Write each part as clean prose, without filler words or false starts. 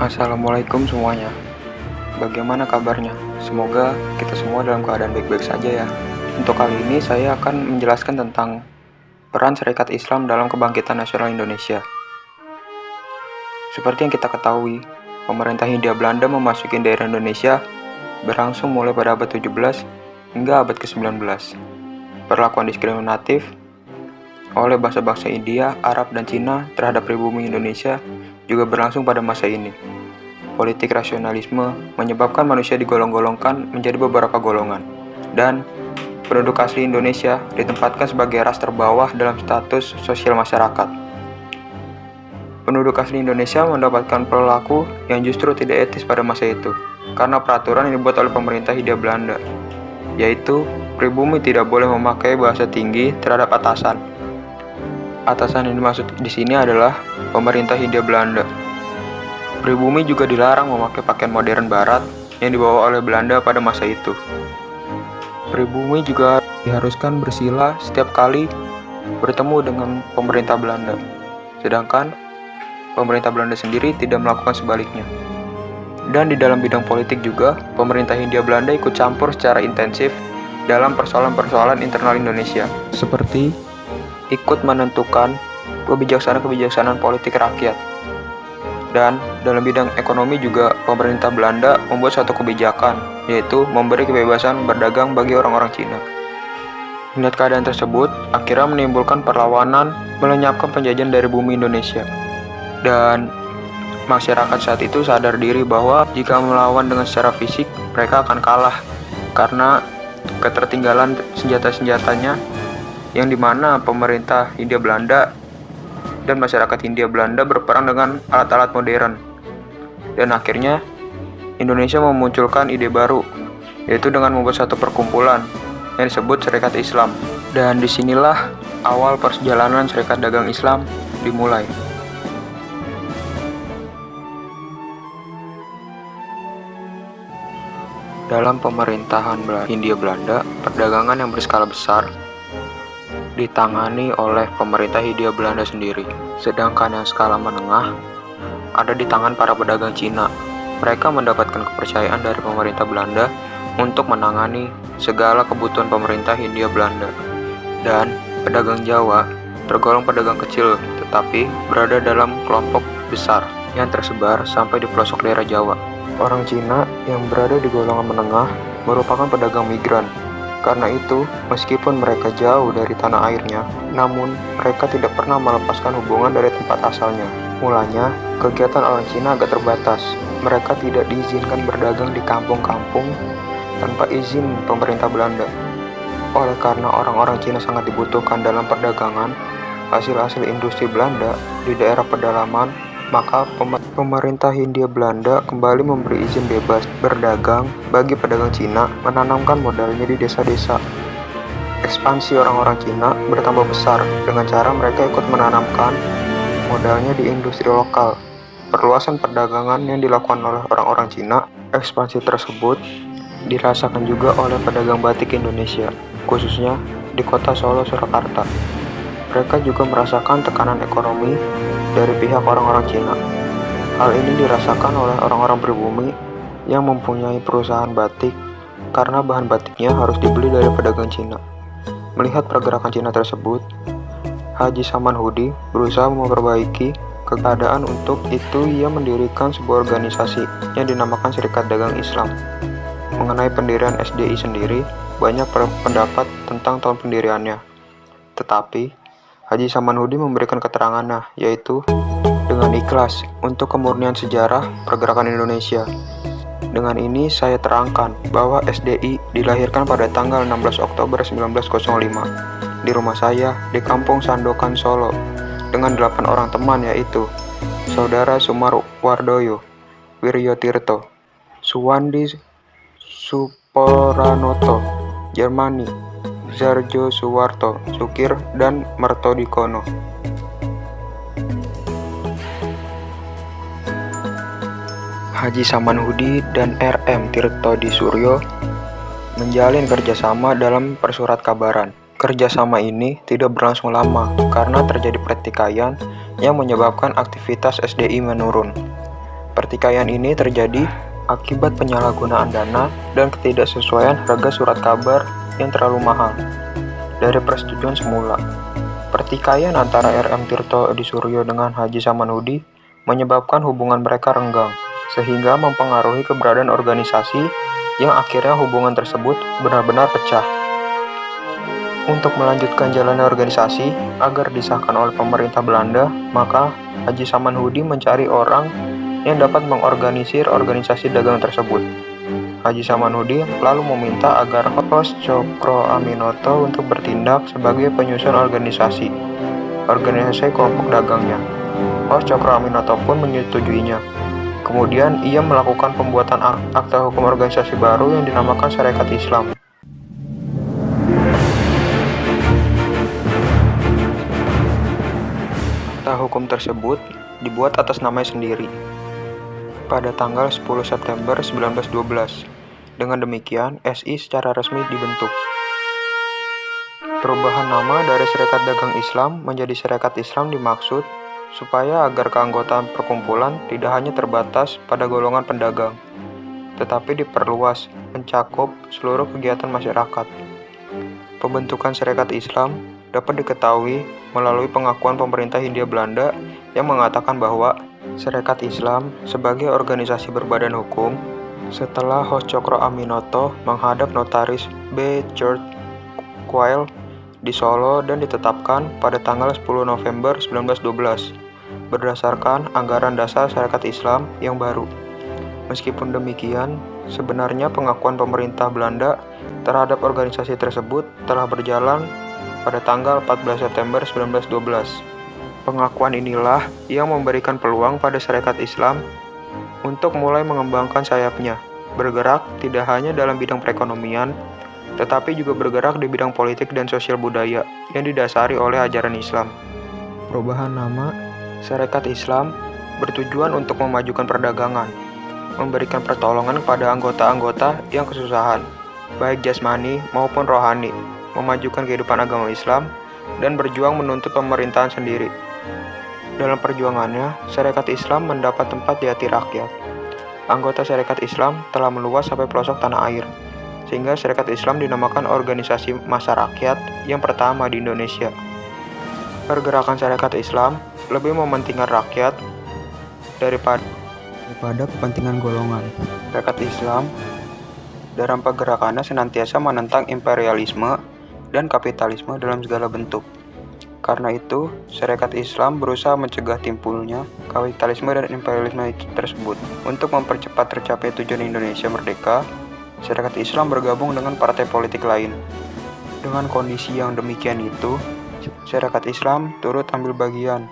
Assalamualaikum semuanya. Bagaimana kabarnya? Semoga kita semua dalam keadaan baik-baik saja ya. Untuk kali ini saya akan menjelaskan tentang peran Serikat Islam dalam kebangkitan nasional Indonesia. Seperti yang kita ketahui, pemerintah Hindia Belanda memasuki daerah Indonesia berlangsung mulai pada abad 17 hingga abad ke-19. Perlakuan diskriminatif oleh bangsa-bangsa India, Arab, dan Cina terhadap pribumi Indonesia juga berlangsung pada masa ini. Politik rasionalisme menyebabkan manusia digolong-golongkan menjadi beberapa golongan, dan penduduk asli Indonesia ditempatkan sebagai ras terbawah dalam status sosial masyarakat. Penduduk asli Indonesia mendapatkan perilaku yang justru tidak etis pada masa itu, karena peraturan yang dibuat oleh pemerintah Hindia Belanda, yaitu pribumi tidak boleh memakai bahasa tinggi terhadap atasan. Atasan yang dimaksud di sini adalah pemerintah Hindia Belanda. Pribumi juga dilarang memakai pakaian modern barat yang dibawa oleh Belanda pada masa itu. Pribumi juga diharuskan bersila setiap kali bertemu dengan pemerintah Belanda. Sedangkan pemerintah Belanda sendiri tidak melakukan sebaliknya. Dan di dalam bidang politik juga, pemerintah Hindia Belanda ikut campur secara intensif dalam persoalan-persoalan internal Indonesia, seperti ikut menentukan kebijaksanaan politik rakyat. Dan dalam bidang ekonomi juga pemerintah Belanda membuat suatu kebijakan, yaitu memberi kebebasan berdagang bagi orang-orang Cina. Melihat keadaan tersebut, akhirnya menimbulkan perlawanan melenyapkan penjajahan dari bumi Indonesia. Dan masyarakat saat itu sadar diri bahwa jika melawan dengan secara fisik, mereka akan kalah karena ketertinggalan senjata-senjatanya, yang dimana pemerintah Hindia Belanda dan masyarakat Hindia Belanda berperang dengan alat-alat modern. Dan akhirnya Indonesia memunculkan ide baru, yaitu dengan membuat satu perkumpulan yang disebut Serikat Islam. Dan disinilah awal perjalanan Serikat Dagang Islam dimulai. Dalam pemerintahan Hindia Belanda, perdagangan yang berskala besar ditangani oleh pemerintah Hindia Belanda sendiri, sedangkan yang skala menengah ada di tangan para pedagang Cina. Mereka mendapatkan kepercayaan dari pemerintah Belanda untuk menangani segala kebutuhan pemerintah Hindia Belanda. Dan pedagang Jawa tergolong pedagang kecil, tetapi berada dalam kelompok besar yang tersebar sampai di pelosok daerah Jawa. Orang Cina yang berada di golongan menengah merupakan pedagang migran. Karena itu, meskipun mereka jauh dari tanah airnya, namun mereka tidak pernah melepaskan hubungan dari tempat asalnya. Mulanya, kegiatan orang Cina agak terbatas. Mereka tidak diizinkan berdagang di kampung-kampung tanpa izin pemerintah Belanda. Oleh karena orang-orang Cina sangat dibutuhkan dalam perdagangan hasil-hasil industri Belanda di daerah pedalaman, maka pemerintah Hindia Belanda kembali memberi izin bebas berdagang bagi pedagang Cina menanamkan modalnya di desa-desa. Ekspansi orang-orang Cina bertambah besar dengan cara mereka ikut menanamkan modalnya di industri lokal. Perluasan perdagangan yang dilakukan oleh orang-orang Cina, ekspansi tersebut dirasakan juga oleh pedagang batik Indonesia, khususnya di kota Solo, Surakarta. Mereka juga merasakan tekanan ekonomi dari pihak orang-orang Cina. Hal ini dirasakan oleh orang-orang pribumi yang mempunyai perusahaan batik karena bahan batiknya harus dibeli dari pedagang Cina. Melihat pergerakan Cina tersebut, Haji Saman Hudi berusaha memperbaiki keadaan. Untuk itu ia mendirikan sebuah organisasi yang dinamakan Serikat Dagang Islam. Mengenai pendirian SDI sendiri, banyak pendapat tentang tahun pendiriannya. Tetapi Haji Saman Hudi memberikan keterangannya, yaitu dengan ikhlas untuk kemurnian sejarah pergerakan Indonesia. Dengan ini saya terangkan bahwa SDI dilahirkan pada tanggal 16 Oktober 1905 di rumah saya di Kampung Sandokan, Solo, dengan 8 orang teman, yaitu Saudara Sumarwardoyo Wiryotirto, Suwandi Suporanoto, Jermani Zarjo Suwarto, Sukir, dan Mertodikono. Haji Saman Hudi dan RM Tirtodi Suryo menjalin kerjasama dalam persurat kabaran. Kerjasama ini tidak berlangsung lama karena terjadi pertikaian yang menyebabkan aktivitas SDI menurun. Pertikaian ini terjadi akibat penyalahgunaan dana dan ketidaksesuaian harga surat kabar yang terlalu mahal dari persetujuan semula. Pertikaian antara RM Tirto Edi Suryo dengan Haji Samanhudi menyebabkan hubungan mereka renggang, sehingga mempengaruhi keberadaan organisasi yang akhirnya hubungan tersebut benar-benar pecah. Untuk melanjutkan jalannya organisasi agar disahkan oleh pemerintah Belanda, maka Haji Samanhudi mencari orang yang dapat mengorganisir organisasi dagang tersebut. Haji Samanhudi lalu meminta agar Hos Cokro Aminoto untuk bertindak sebagai penyusun organisasi kelompok dagangnya. Hos Cokro Aminoto pun menyetujuinya. Kemudian ia melakukan pembuatan akta hukum organisasi baru yang dinamakan Sarekat Islam. Akta hukum tersebut dibuat atas namanya sendiri pada tanggal 10 September 1912. Dengan demikian, SI secara resmi dibentuk. Perubahan nama dari Serikat Dagang Islam menjadi Sarekat Islam dimaksud supaya agar keanggotaan perkumpulan tidak hanya terbatas pada golongan pedagang, tetapi diperluas mencakup seluruh kegiatan masyarakat. Pembentukan Sarekat Islam dapat diketahui melalui pengakuan pemerintah Hindia Belanda yang mengatakan bahwa Sarekat Islam sebagai organisasi berbadan hukum setelah Hos Cokro Aminoto menghadap notaris B. George Quayle di Solo dan ditetapkan pada tanggal 10 November 1912 berdasarkan anggaran dasar Sarekat Islam yang baru. Meskipun demikian, sebenarnya pengakuan pemerintah Belanda terhadap organisasi tersebut telah berjalan pada tanggal 14 September 1912. Pengakuan inilah yang memberikan peluang pada Sarekat Islam untuk mulai mengembangkan sayapnya, bergerak tidak hanya dalam bidang perekonomian, tetapi juga bergerak di bidang politik dan sosial budaya yang didasari oleh ajaran Islam. Perubahan nama Sarekat Islam bertujuan untuk memajukan perdagangan, memberikan pertolongan kepada anggota-anggota yang kesusahan, baik jasmani maupun rohani, memajukan kehidupan agama Islam, dan berjuang menuntut pemerintahan sendiri. Dalam perjuangannya, Sarekat Islam mendapat tempat di hati rakyat. Anggota Sarekat Islam telah meluas sampai pelosok tanah air, sehingga Sarekat Islam dinamakan organisasi massa rakyat yang pertama di Indonesia. Pergerakan Sarekat Islam lebih mementingkan rakyat daripada kepentingan golongan. Sarekat Islam dalam pergerakannya senantiasa menentang imperialisme dan kapitalisme dalam segala bentuk. Karena itu, Sarekat Islam berusaha mencegah timbulnya kapitalisme dan imperialisme tersebut. Untuk mempercepat tercapai tujuan Indonesia merdeka, Sarekat Islam bergabung dengan partai politik lain. Dengan kondisi yang demikian itu, Sarekat Islam turut ambil bagian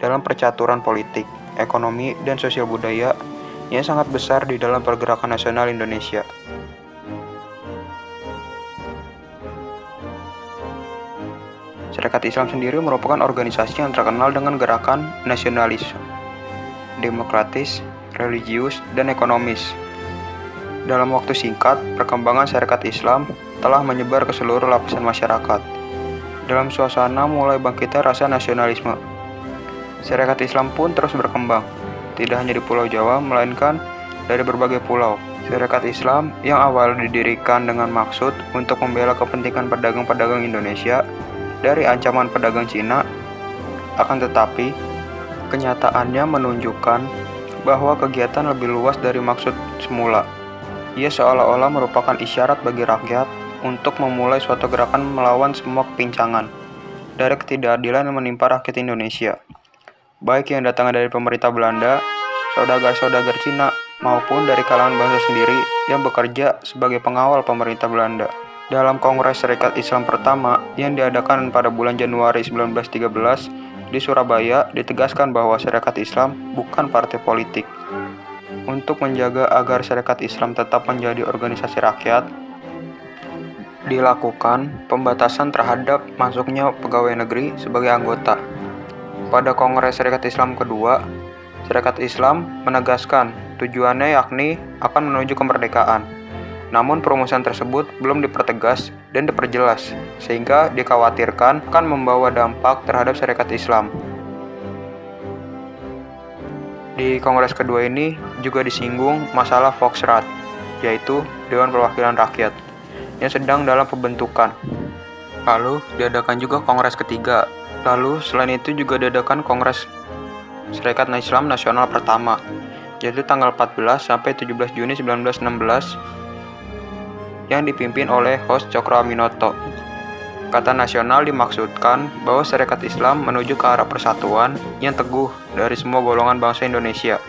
dalam percaturan politik, ekonomi, dan sosial budaya yang sangat besar di dalam pergerakan nasional Indonesia. Sarekat Islam sendiri merupakan organisasi yang terkenal dengan gerakan nasionalis, demokratis, religius, dan ekonomis. Dalam waktu singkat, perkembangan Sarekat Islam telah menyebar ke seluruh lapisan masyarakat. Dalam suasana mulai bangkitnya rasa nasionalisme, Sarekat Islam pun terus berkembang, tidak hanya di Pulau Jawa, melainkan dari berbagai pulau. Sarekat Islam yang awalnya didirikan dengan maksud untuk membela kepentingan pedagang-pedagang Indonesia dari ancaman pedagang Cina, akan tetapi kenyataannya menunjukkan bahwa kegiatan lebih luas dari maksud semula. Ia seolah-olah merupakan isyarat bagi rakyat untuk memulai suatu gerakan melawan semua kepincangan dari ketidakadilan yang menimpa rakyat Indonesia, baik yang datang dari pemerintah Belanda, saudagar-saudagar Cina, maupun dari kalangan bangsa sendiri yang bekerja sebagai pengawal pemerintah Belanda. Dalam Kongres Sarekat Islam pertama yang diadakan pada bulan Januari 1913 di Surabaya, ditegaskan bahwa Sarekat Islam bukan partai politik. Untuk menjaga agar Sarekat Islam tetap menjadi organisasi rakyat, dilakukan pembatasan terhadap masuknya pegawai negeri sebagai anggota. Pada Kongres Sarekat Islam kedua, Sarekat Islam menegaskan tujuannya yakni akan menuju kemerdekaan. Namun perumusan tersebut belum dipertegas dan diperjelas, sehingga dikhawatirkan akan membawa dampak terhadap Sarekat Islam. Di Kongres kedua ini juga disinggung masalah Volksraad, yaitu Dewan Perwakilan Rakyat, yang sedang dalam pembentukan. Lalu diadakan juga Kongres ketiga. Lalu selain itu juga diadakan Kongres Serikat Islam Nasional pertama, yaitu tanggal 14 sampai 17 Juni 1916 yang dipimpin oleh Host Cokro Aminoto. Kata nasional dimaksudkan bahwa Serikat Islam menuju ke arah persatuan yang teguh dari semua golongan bangsa Indonesia.